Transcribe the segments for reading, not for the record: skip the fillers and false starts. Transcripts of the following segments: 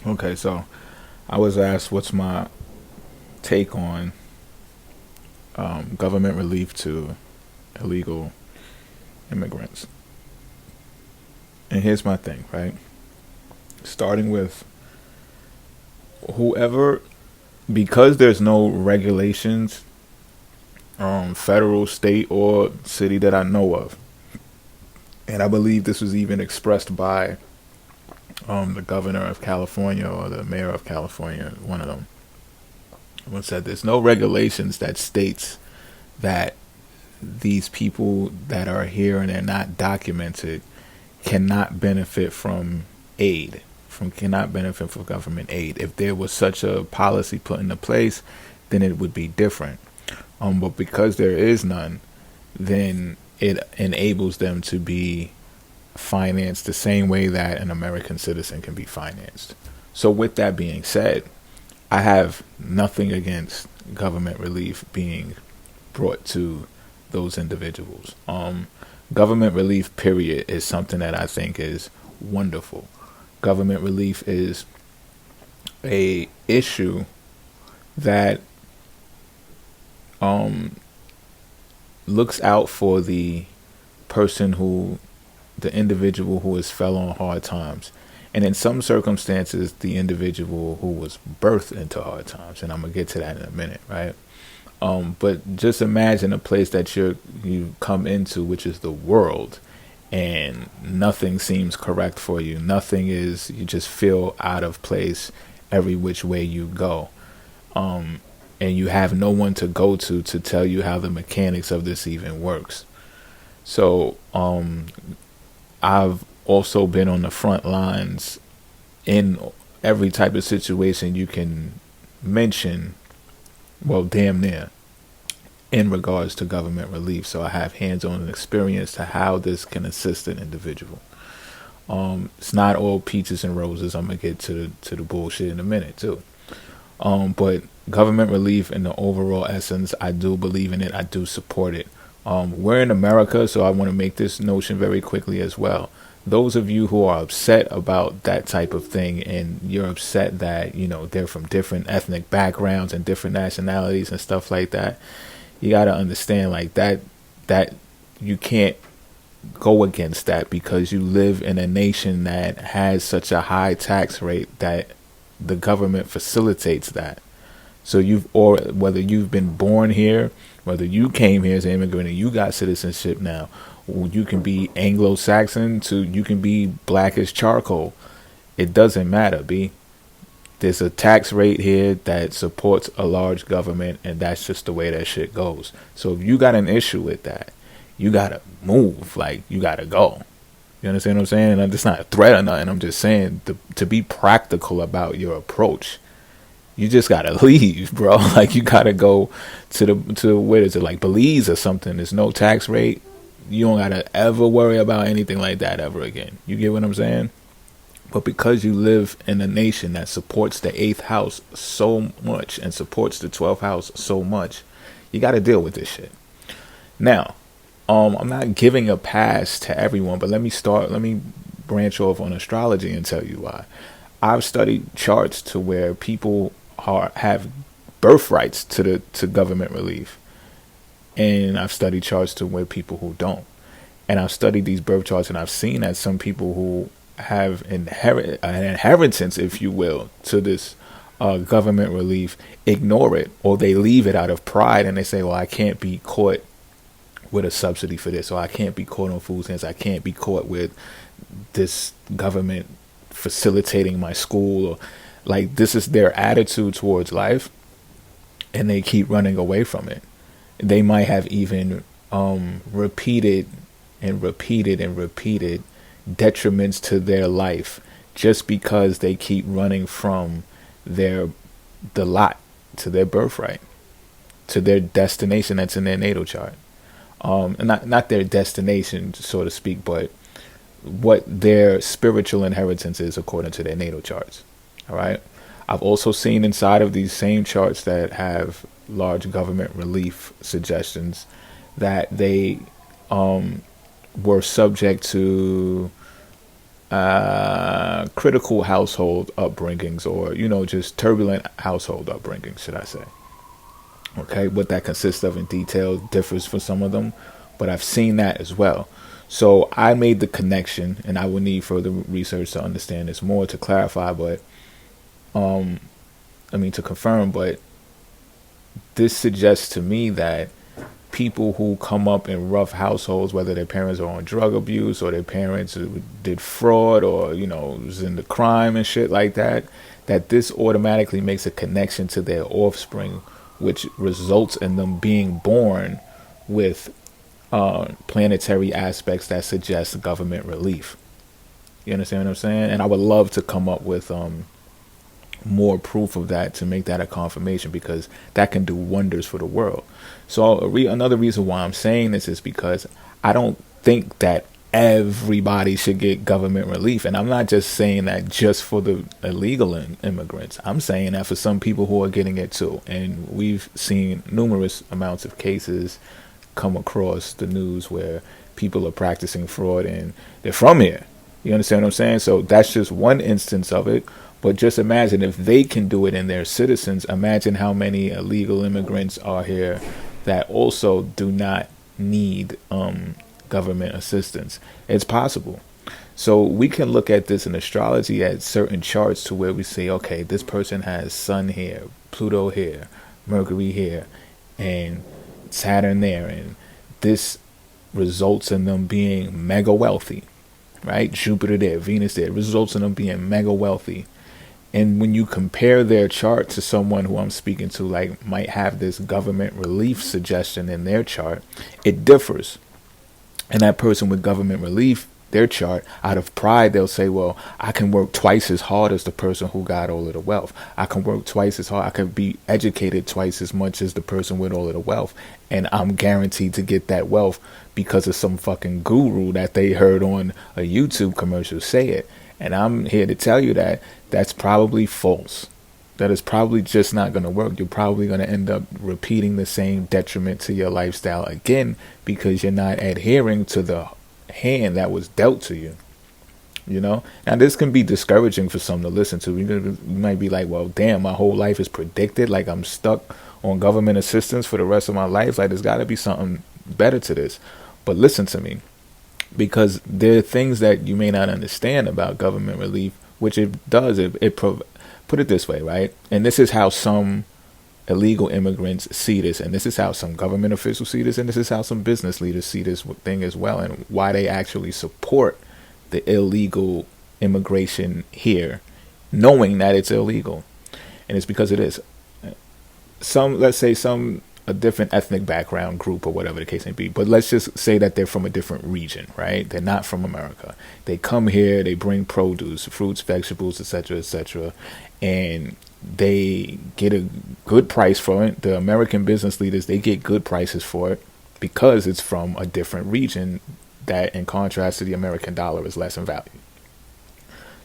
Okay, so I was asked what's my take on government relief to illegal immigrants. And here's my thing, right? Starting with whoever, because there's no regulations, federal, state, or city that I know of, and I believe this was even expressed by the governor of California or the mayor of California, one of them. One said there's no regulations that states that these people that are here and they're not documented cannot benefit from aid, from cannot benefit from government aid. If there was such a policy put into place, then it would be different. But because there is none, then it enables them to be financed the same way that an American citizen can be financed. So with that being said, I have nothing against government relief being brought to those individuals. Government relief, period, is something that I think is wonderful. Government relief is a issue that um, looks out for the individual who has fell on hard times, and in some circumstances, the individual who was birthed into hard times. And I'm gonna get to that in a minute, right? But just imagine a place that you come into, which is the world, and nothing seems correct for you. Nothing is. You just feel out of place every which way you go, and you have no one to go to tell you how the mechanics of this even works. So, I've also been on the front lines in every type of situation you can mention, well, damn near, in regards to government relief. So I have hands-on experience to how this can assist an individual. It's not all peaches and roses. I'm gonna get to the bullshit in a minute too. But government relief in the overall essence, I do believe in it. I do support it. We're in America, so I want to make this notion very quickly as well. Those of you who are upset about that type of thing, and you're upset that they're from different ethnic backgrounds and different nationalities and stuff like that, you got to understand like that you can't go against that because you live in a nation that has such a high tax rate that the government facilitates that. So or whether you've been born here, whether you came here as an immigrant and you got citizenship now, or you can be Anglo-Saxon to you can be black as charcoal. It doesn't matter, B. There's a tax rate here that supports a large government, and that's just the way that shit goes. So if you got an issue with that, you gotta move. Like, you gotta go. You understand what I'm saying? And it's not a threat or nothing. I'm just saying to be practical about your approach. You just gotta leave, bro. Like, you gotta go to where is it, like Belize or something? There's no tax rate. You don't gotta ever worry about anything like that ever again. You get what I'm saying? But because you live in a nation that supports the 8th house so much and supports the 12th house so much, you gotta deal with this shit. Now, I'm not giving a pass to everyone, but let me branch off on astrology and tell you why. I've studied charts to where people have birthrights to government relief, and I've studied charts to where people who don't. And I've studied these birth charts, and I've seen that some people who have an inheritance, if you will, to this government relief ignore it, or they leave it out of pride, and they say, well, I can't be caught with a subsidy for this, or I can't be caught on food stamps, I can't be caught with this government facilitating my school, or like, this is their attitude towards life, and they keep running away from it. They might have even repeated and repeated and repeated detriments to their life just because they keep running from the lot to their birthright, to their destination that's in their natal chart. And not their destination, so to speak, but what their spiritual inheritance is according to their natal charts. All right. I've also seen inside of these same charts that have large government relief suggestions that they were subject to critical household upbringings, or just turbulent household upbringings, should I say. Okay, what that consists of in detail differs for some of them, but I've seen that as well. So I made the connection, and I will need further research to understand this more to clarify, but to confirm, but this suggests to me that people who come up in rough households, whether their parents are on drug abuse or their parents did fraud or, was into crime and shit like that, that this automatically makes a connection to their offspring, which results in them being born with planetary aspects that suggest government relief. You understand what I'm saying? And I would love to come up with more proof of that to make that a confirmation, because that can do wonders for the world. So another reason why I'm saying this is because I don't think that everybody should get government relief. And I'm not just saying that just for the illegal immigrants. I'm saying that for some people who are getting it too. And we've seen numerous amounts of cases come across the news where people are practicing fraud and they're from here. You understand what I'm saying? So that's just one instance of it. But just imagine if they can do it and they're citizens, imagine how many illegal immigrants are here that also do not need government assistance. It's possible. So we can look at this in astrology at certain charts to where we say, okay, this person has Sun here, Pluto here, Mercury here, and Saturn there. And this results in them being mega wealthy, right? Jupiter there, Venus there, results in them being mega wealthy. And when you compare their chart to someone who I'm speaking to, like might have this government relief suggestion in their chart, it differs. And that person with government relief, their chart, out of pride, they'll say, well, I can work twice as hard as the person who got all of the wealth. I can work twice as hard. I can be educated twice as much as the person with all of the wealth. And I'm guaranteed to get that wealth because of some fucking guru that they heard on a YouTube commercial say it. And I'm here to tell you that that's probably false. That is probably just not going to work. You're probably going to end up repeating the same detriment to your lifestyle again because you're not adhering to the hand that was dealt to you. Now this can be discouraging for some to listen to. You might be like, well, damn, my whole life is predicted. Like I'm stuck on government assistance for the rest of my life. Like there's got to be something better to this. But listen to me. Because there are things that you may not understand about government relief, which it does. Put it this way, right? And this is how some illegal immigrants see this, and this is how some government officials see this, and this is how some business leaders see this thing as well, and why they actually support the illegal immigration here, knowing that it's illegal. And it's because it is. Let's say a different ethnic background group or whatever the case may be, but let's just say that they're from a different region, right? They're not from America. They come here, they bring produce, fruits, vegetables, etc., and they get a good price for it. The American business leaders, they get good prices for it because it's from a different region that, in contrast to the American dollar, is less in value.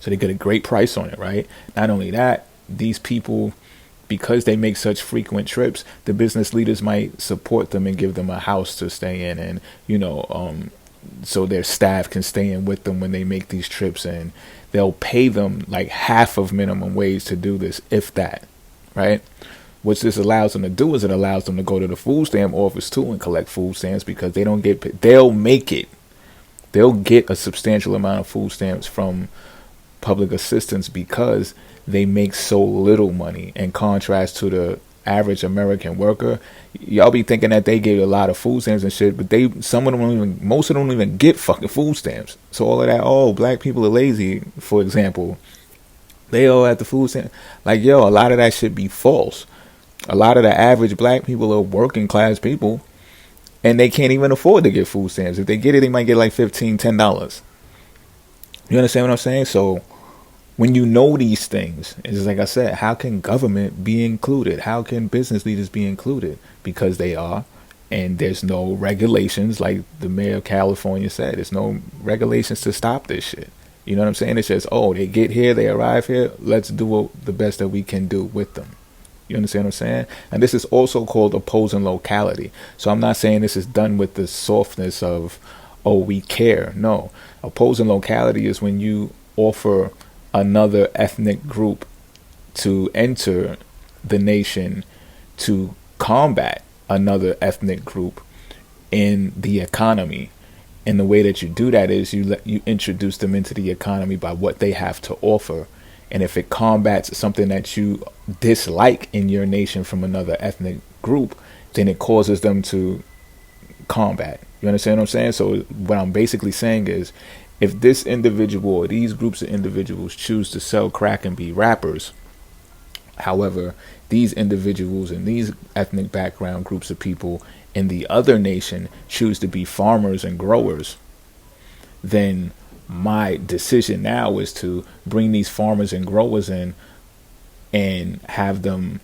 So they get a great price on it, right? Not only that, these people, because they make such frequent trips, the business leaders might support them and give them a house to stay in, and so their staff can stay in with them when they make these trips, and they'll pay them like half of minimum wage to do this, if that, right? What this allows them to do is it allows them to go to the food stamp office too and collect food stamps, because they don't get paid. They'll get a substantial amount of food stamps from public assistance because they make so little money in contrast to the average American worker. Y'all be thinking that they get a lot of food stamps and shit, but most of them don't even get fucking food stamps. So all of that, black people are lazy, for example, they all at the food stamp. Like, a lot of that should be false. A lot of the average black people are working class people, and they can't even afford to get food stamps. If they get it, they might get like $15, $10. You understand what I'm saying? So when you know these things, it's like I said, how can government be included? How can business leaders be included? Because they are. And there's no regulations, like the mayor of California said. There's no regulations to stop this shit. You know what I'm saying? It's just, they get here, they arrive here. Let's do the best that we can do with them. You understand what I'm saying? And this is also called opposing locality. So I'm not saying this is done with the softness of, we care. No. Opposing locality is when you offer another ethnic group to enter the nation to combat another ethnic group in the economy. And the way that you do that is you introduce them into the economy by what they have to offer. And if it combats something that you dislike in your nation from another ethnic group, then it causes them to combat. You understand what I'm saying? So what I'm basically saying is, if this individual or these groups of individuals choose to sell crack and be rappers, however, these individuals and these ethnic background groups of people in the other nation choose to be farmers and growers, then my decision now is to bring these farmers and growers in and have them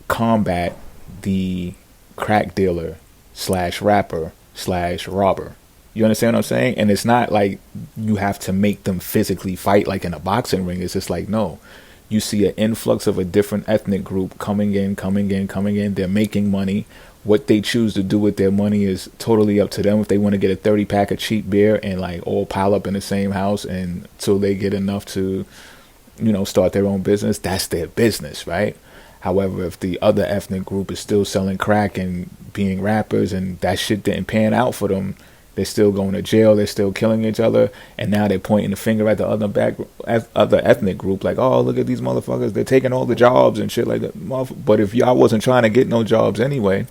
combat the crack dealer slash rapper slash robber. You understand what I'm saying? And it's not like you have to make them physically fight like in a boxing ring. It's just like, no, you see an influx of a different ethnic group coming in. They're making money. What they choose to do with their money is totally up to them. If they want to get a 30 pack of cheap beer and like all pile up in the same house and until they get enough to, start their own business, that's their business, right? However, if the other ethnic group is still selling crack and being rappers and that shit didn't pan out for them, they're still going to jail, they're still killing each other, and now they're pointing the finger at the other ethnic group like, oh, look at these motherfuckers, they're taking all the jobs and shit like that. But if y'all wasn't trying to get no jobs anyway,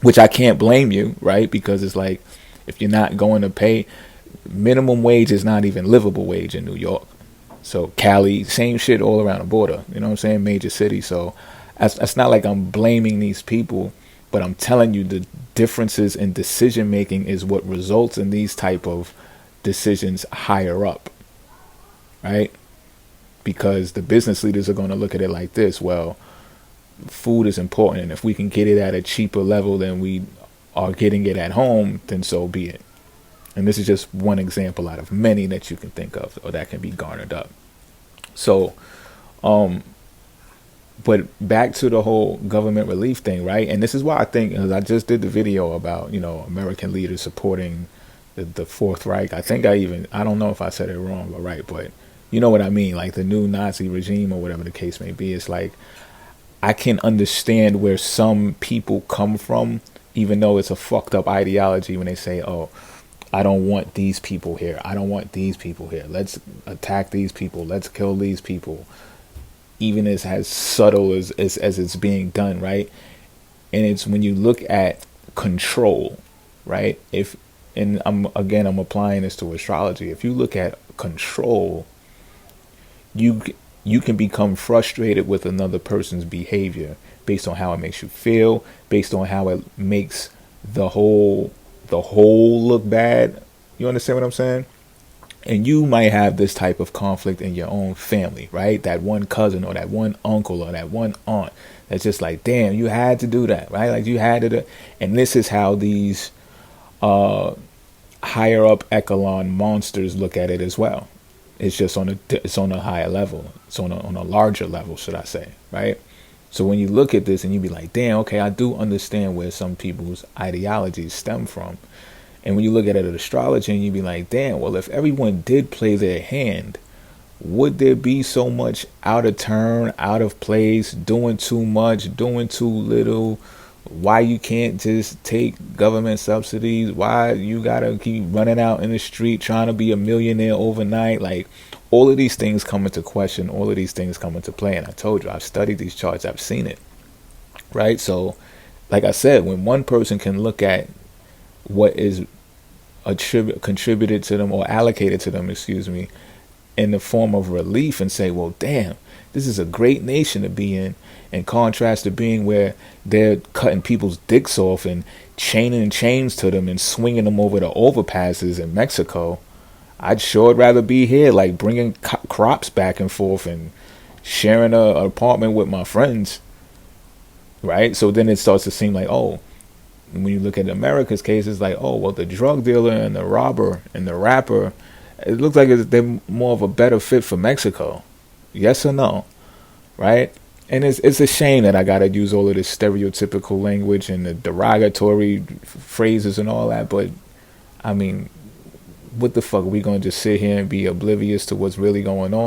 which I can't blame you, right? Because it's like, if you're not going to pay, minimum wage is not even livable wage in New York. So Cali, same shit all around the border. You know what I'm saying? Major city. So that's not like I'm blaming these people, but I'm telling you the differences in decision making is what results in these type of decisions higher up, right? Because the business leaders are going to look at it like this. Well, food is important, and if we can get it at a cheaper level than we are getting it at home, then so be it. And this is just one example out of many that you can think of or that can be garnered up. So, but back to the whole government relief thing, right? And this is why I think, because I just did the video about, American leaders supporting the Fourth Reich. I don't know if I said it wrong or right, but you know what I mean? Like the new Nazi regime or whatever the case may be. It's like, I can understand where some people come from, even though it's a fucked up ideology when they say, oh, I don't want these people here. I don't want these people here. Let's attack these people. Let's kill these people. Even as subtle as it's being done, right? And it's when you look at control, right? I'm applying this to astrology. If you look at control, you can become frustrated with another person's behavior based on how it makes you feel, based on how it makes the whole look bad. You understand what I'm saying? And you might have this type of conflict in your own family, right? That one cousin or that one uncle or that one aunt that's just like, damn, you had to do that, right? Like you had to do. And this is how these higher up echelon monsters look at it as well. It's just on a higher level. It's on a larger level, should I say, right? So when you look at this and you be like, damn, okay, I do understand where some people's ideologies stem from. And when you look at it at astrology and you be like, damn, well, if everyone did play their hand, would there be so much out of turn, out of place, doing too much, doing too little? Why you can't just take government subsidies? Why you gotta keep running out in the street trying to be a millionaire overnight? Like, all of these things come into question. All of these things come into play. And I told you, I've studied these charts. I've seen it. Right? So, like I said, when one person can look at what is contributed to them or allocated to them, in the form of relief and say, well, damn, this is a great nation to be in contrast to being where they're cutting people's dicks off and chaining chains to them and swinging them over the overpasses in Mexico. I'd sure rather be here, like bringing crops back and forth and sharing an apartment with my friends, right? So then it starts to seem like, oh, when you look at America's case, it's like, oh, well, the drug dealer and the robber and the rapper, it looks like they're more of a better fit for Mexico. Yes or no? Right? And it's a shame that I got to use all of this stereotypical language and the derogatory phrases and all that. But, I mean, what the fuck? Are we gonna just sit here and be oblivious to what's really going on?